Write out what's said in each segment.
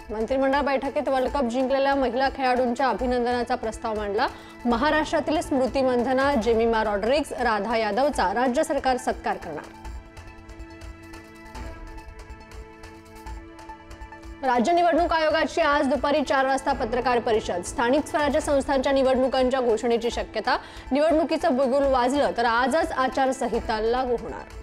मंत्रिमंडळ बैठकीत world cup जिंकलेल्या महिला खेळाडूंच्या अभिनंदनाचा प्रस्ताव मांडला। महाराष्ट्रातील स्मृती मंधना, जेमिमा रॉड्रिग्स, राधा यादवचा राज्य सरकार सत्कार करणार। राज्य निवडणूक आयोगाची आज दुपारी 4 वाजता पत्रकार परिषद। स्थानिक स्वराज्य संस्थांच्या निवडणुकांच्या घोषणेची शक्यता। निवडणुकीचं बुलबुल वाजलं तर आजच आचारसंहिता लागू होणार।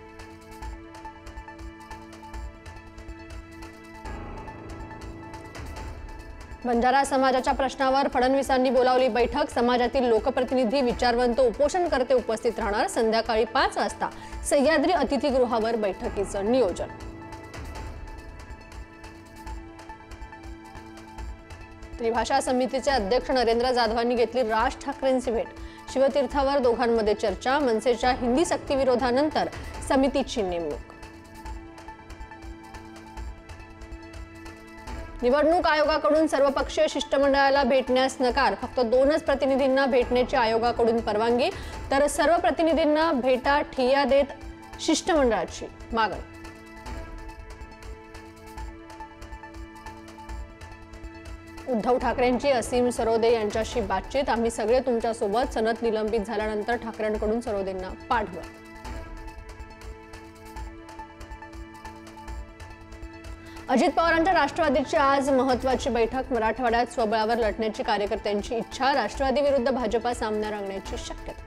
बंजारा समाजाच्या प्रश्नावर फडणवीसांनी बोलावली बैठक। समाजातील लोकप्रतिनिधी, विचारवंत, उपोषणकर्ते उपस्थित राहणार। संध्याकाळी 5 वाजता सह्याद्री अतिथीगृहावर बैठकीचं नियोजन। त्रिभाषा समितीचे अध्यक्ष नरेंद्र जाधवांनी घेतली राज ठाकरेंची भेट। शिवतीर्थावर दोघांमध्ये चर्चा। मनसेच्या हिंदी सक्तीविरोधानंतर समितीची नेमणूक। निवडणूक आयोगाकडून सर्वपक्षीय शिष्टमंडळाला भेटण्यास नकार। फक्त 2च प्रतिनिधींना भेटण्याची आयोगाकडून परवानगी, तर सर्व प्रतिनिधींना भेटा ठिय्या देत शिष्टमंडळाची मागणी। उद्धव ठाकरेंची असीम सरोदे यांच्याशी बातचीत। आम्ही सगळे तुमच्या सोबत। सनद निलंबित झाल्यानंतर ठाकरेंकडून सरोदेंना पाठबळ। अजित पवारांच्या राष्ट्रवादीची आज महत्त्वाची बैठक। मराठवाड्यात स्वबळावर लढण्याची कार्यकर्त्यांची इच्छा। राष्ट्रवादी विरुद्ध भाजपा सामना रंगण्याची शक्यता।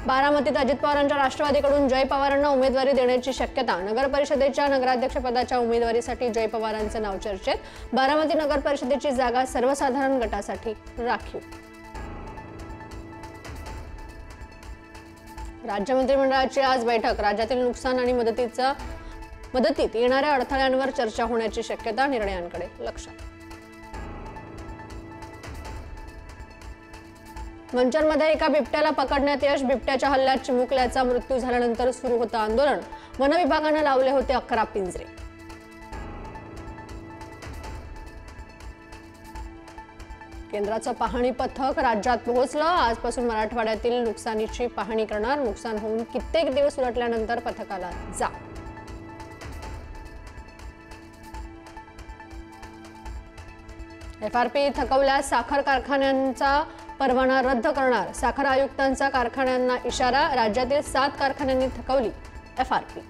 बारामतीत अजित पवारांच्या राष्ट्रवादीकडून जय पवारांना उमेदवारी देण्याची शक्यता। नगर परिषदेच्या नगराध्यक्षपदाच्या उमेदवारीसाठी जय पवारांचं नाव चर्चेत। बारामती नगर परिषदेची जागा सर्वसाधारण गटासाठी राखीव। राज्य मंत्रिमंडळाची आज बैठक। राज्यातील नुकसान आणि मदतीत येणाऱ्या अडथळ्यांवर चर्चा होण्याची शक्यता। निर्णयांकडे लक्ष। मंचरमध्ये एका बिबट्याला पकडण्यात यश। बिबट्याच्या हल्ल्यात चिमुकल्याचा मृत्यू झाल्यानंतर सुरू होतं आंदोलन। वन विभागाने लावले होते 11 पिंजरे। केंद्राचं पाहणी पथक राज्यात पोहोचलं। आजपासून मराठवाड्यातील नुकसानीची पाहणी करणार। नुकसान होऊन कित्येक दिवस उलटल्यानंतर पथकाला जा। FRP थकवल्यास साखर कारखान्यांचा परवाना रद्द करणार। साखर आयुक्तांचा कारखान्यांना इशारा। राज्यातील 7 कारखान्यांनी थकवली FRP।